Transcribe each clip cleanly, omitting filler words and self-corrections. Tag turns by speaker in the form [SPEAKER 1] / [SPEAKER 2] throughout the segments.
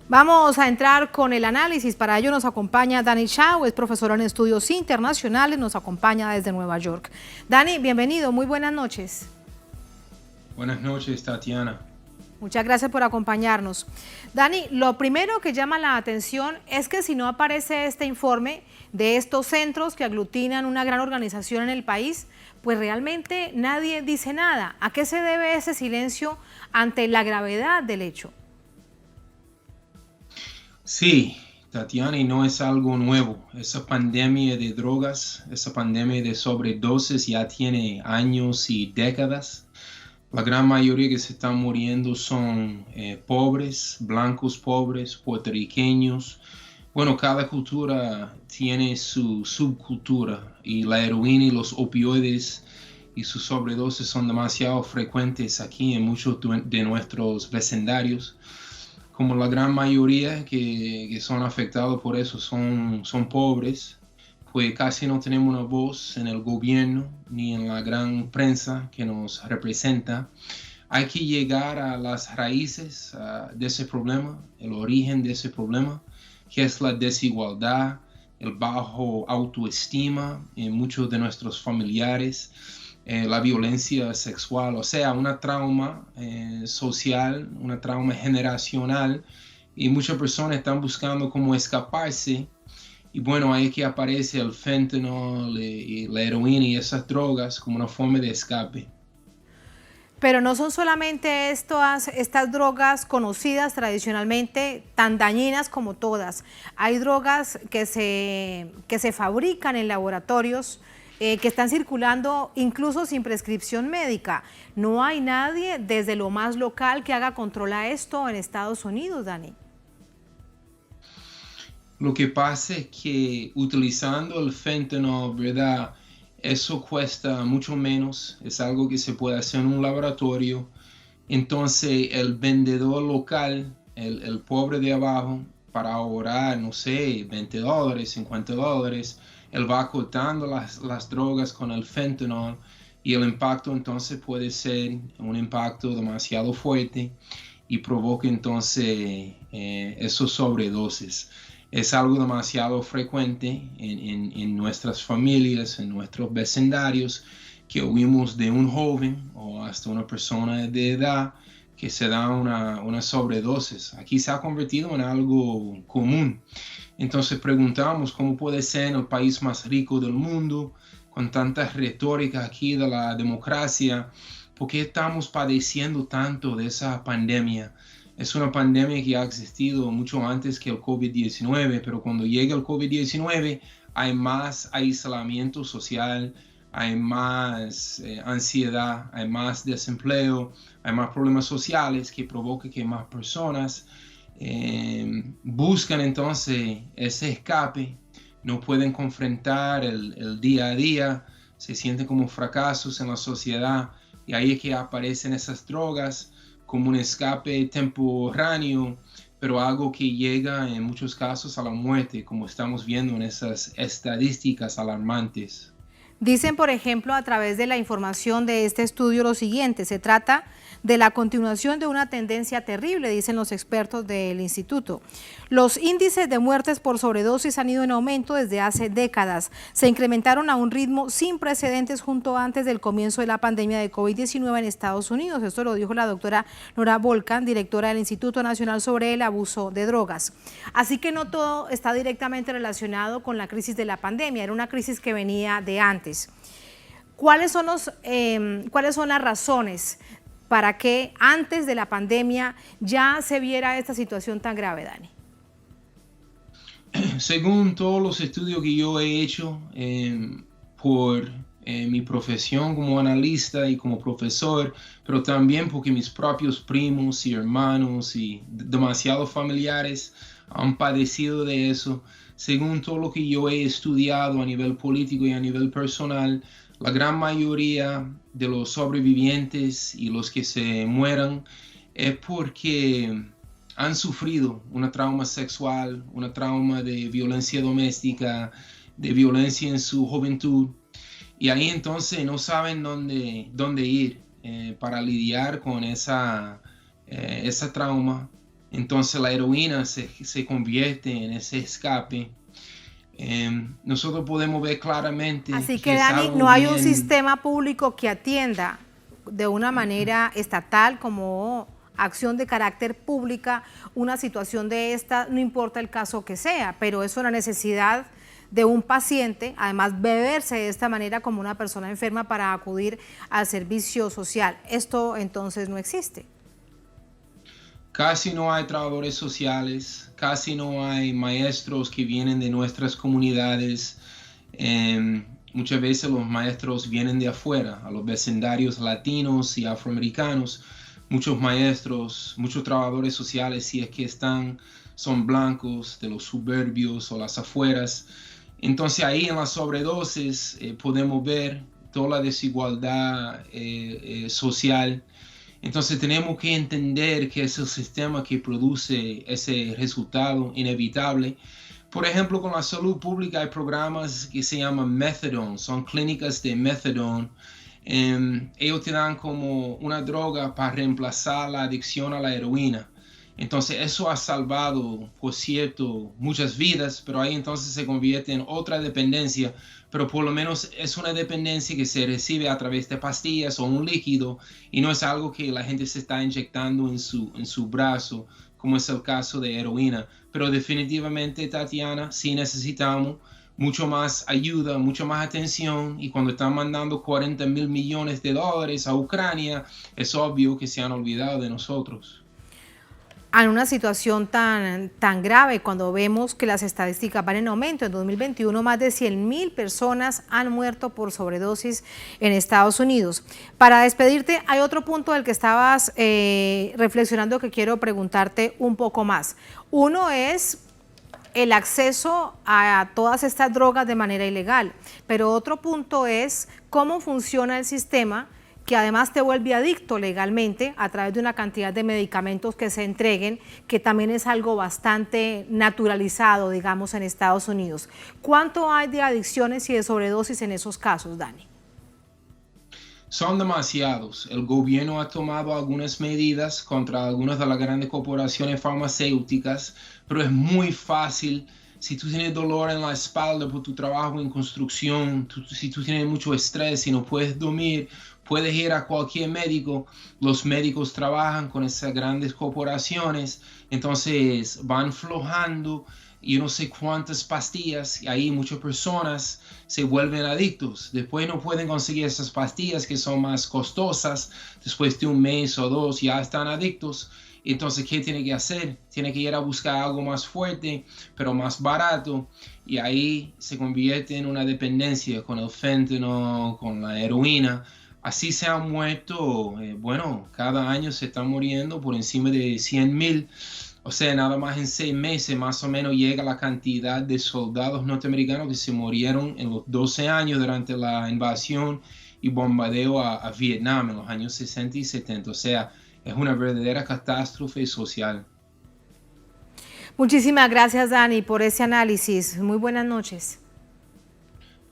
[SPEAKER 1] Vamos a entrar con el análisis. Para ello nos acompaña Dani Chao, es profesor en estudios internacionales, nos acompaña desde Nueva York. Dani, bienvenido, muy buenas noches.
[SPEAKER 2] Buenas noches, Tatiana.
[SPEAKER 1] Muchas gracias por acompañarnos. Dani, lo primero que llama la atención es que si no aparece este informe de estos centros que aglutinan una gran organización en el país, pues realmente nadie dice nada. ¿A qué se debe ese silencio ante la gravedad del hecho?
[SPEAKER 2] Sí, Tatiana, y no es algo nuevo. Esa pandemia de drogas, esa pandemia de sobredosis ya tiene años y décadas. La gran mayoría que se están muriendo son pobres, blancos pobres, puertorriqueños. Bueno, cada cultura tiene su subcultura y la heroína y los opioides y sus sobredosis son demasiado frecuentes aquí en muchos de nuestros vecindarios. Como la gran mayoría que son afectados por eso son pobres, pues casi no tenemos una voz en el gobierno ni en la gran prensa que nos representa. Hay que llegar a las raíces de ese problema, el origen de ese problema, que es la desigualdad, el bajo autoestima en muchos de nuestros familiares, la violencia sexual, o sea, una trauma social, una trauma generacional, y muchas personas están buscando cómo escaparse. Y bueno, ahí que aparece el fentanyl y la heroína y esas drogas como una forma de escape.
[SPEAKER 1] Pero no son solamente estas drogas conocidas tradicionalmente tan dañinas como todas. Hay drogas que se fabrican en laboratorios, que están circulando incluso sin prescripción médica. No hay nadie desde lo más local que haga control a esto en Estados Unidos, Dani.
[SPEAKER 2] Lo que pasa es que utilizando el fentanyl, ¿verdad? Eso cuesta mucho menos, es algo que se puede hacer en un laboratorio. Entonces el vendedor local, el pobre de abajo, para ahorrar, no sé, $20, $50, él va cortando las drogas con el fentanyl y el impacto entonces puede ser un impacto demasiado fuerte y provoca entonces esos sobredosis. Es algo demasiado frecuente en nuestras familias, en nuestros vecindarios, que oímos de un joven o hasta una persona de edad que se da una sobredosis. Aquí se ha convertido en algo común. Entonces preguntamos cómo puede ser en el país más rico del mundo, con tanta retórica aquí de la democracia, ¿por qué estamos padeciendo tanto de esa pandemia? Es una pandemia que ha existido mucho antes que el COVID-19, pero cuando llega el COVID-19 hay más aislamiento social, hay más ansiedad, hay más desempleo, hay más problemas sociales que provocan que más personas buscan entonces ese escape, no pueden confrontar el día a día, se sienten como fracasos en la sociedad y ahí es que aparecen esas drogas como un escape temporáneo, pero algo que llega en muchos casos a la muerte, como estamos viendo en esas estadísticas alarmantes.
[SPEAKER 1] Dicen, por ejemplo, a través de la información de este estudio lo siguiente: se trata de la continuación de una tendencia terrible, dicen los expertos del instituto. Los índices de muertes por sobredosis han ido en aumento desde hace décadas. Se incrementaron a un ritmo sin precedentes junto antes del comienzo de la pandemia de COVID-19 en Estados Unidos. Esto lo dijo la doctora Nora Volkan, directora del Instituto Nacional sobre el Abuso de Drogas. Así que no todo está directamente relacionado con la crisis de la pandemia, era una crisis que venía de antes. ¿Cuáles son las razones para que antes de la pandemia ya se viera esta situación tan grave, Dani?
[SPEAKER 2] Según todos los estudios que yo he hecho por mi profesión como analista y como profesor, pero también porque mis propios primos y hermanos y demasiados familiares han padecido de eso, según todo lo que yo he estudiado a nivel político y a nivel personal, la gran mayoría de los sobrevivientes y los que se mueran es porque han sufrido una trauma sexual, una trauma de violencia doméstica, de violencia en su juventud, y ahí entonces no saben dónde ir para lidiar con esa trauma. Entonces la heroína se convierte en ese escape. Nosotros podemos ver claramente
[SPEAKER 1] Así
[SPEAKER 2] que
[SPEAKER 1] que,
[SPEAKER 2] es
[SPEAKER 1] Dani,
[SPEAKER 2] algo
[SPEAKER 1] no hay un
[SPEAKER 2] bien.
[SPEAKER 1] sistema público que atienda de una manera estatal como acción de carácter pública una situación de esta, no importa el caso que sea, pero es una necesidad de un paciente, además beberse de esta manera como una persona enferma para acudir al servicio social. Esto entonces no existe.
[SPEAKER 2] Casi no hay trabajadores sociales, casi no hay maestros que vienen de nuestras comunidades. Muchas veces los maestros vienen de afuera, a los vecindarios latinos y afroamericanos. Muchos maestros, muchos trabajadores sociales, si es que están, son blancos de los suburbios o las afueras. Entonces ahí en las sobredosis podemos ver toda la desigualdad social. Entonces tenemos que entender que es el sistema que produce ese resultado inevitable. Por ejemplo, con la salud pública hay programas que se llaman methadone, son clínicas de methadone. Ellos te dan como una droga para reemplazar la adicción a la heroína. Entonces eso ha salvado, por cierto, muchas vidas, pero ahí entonces se convierte en otra dependencia, pero por lo menos es una dependencia que se recibe a través de pastillas o un líquido y no es algo que la gente se está inyectando en su brazo, como es el caso de heroína. Pero definitivamente, Tatiana, sí necesitamos mucho más ayuda, mucho más atención, y cuando están mandando 40.000 millones de dólares a Ucrania, es obvio que se han olvidado de nosotros.
[SPEAKER 1] En una situación tan grave, cuando vemos que las estadísticas van en aumento. En 2021 más de 100.000 personas han muerto por sobredosis en Estados Unidos. Para despedirte, hay otro punto del que estabas reflexionando que quiero preguntarte un poco más. Uno es el acceso a todas estas drogas de manera ilegal, pero otro punto es cómo funciona el sistema que además te vuelve adicto legalmente a través de una cantidad de medicamentos que se entreguen, que también es algo bastante naturalizado, digamos, en Estados Unidos. ¿Cuánto hay de adicciones y de sobredosis en esos casos, Dani?
[SPEAKER 2] Son demasiados. El gobierno ha tomado algunas medidas contra algunas de las grandes corporaciones farmacéuticas, pero es muy fácil. Si tú tienes dolor en la espalda por tu trabajo en construcción, si tú tienes mucho estrés y no puedes dormir, puedes ir a cualquier médico. Los médicos trabajan con esas grandes corporaciones, entonces van flojando y no sé cuántas pastillas, y ahí muchas personas se vuelven adictos. Después no pueden conseguir esas pastillas que son más costosas. Después de un mes o dos ya están adictos. Entonces, ¿qué tiene que hacer? Tiene que ir a buscar algo más fuerte, pero más barato. Y ahí se convierte en una dependencia con el fentanyl, con la heroína. Así se han muerto, bueno, cada año se están muriendo por encima de 100.000. O sea, nada más en 6 meses más o menos llega la cantidad de soldados norteamericanos que se murieron en los 12 años durante la invasión y bombardeo a Vietnam en los años 60 y 70. O sea, es una verdadera catástrofe social.
[SPEAKER 1] Muchísimas gracias, Dani, por ese análisis. Muy buenas noches.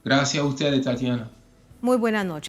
[SPEAKER 2] Gracias a ustedes, Tatiana.
[SPEAKER 1] Muy buenas noches.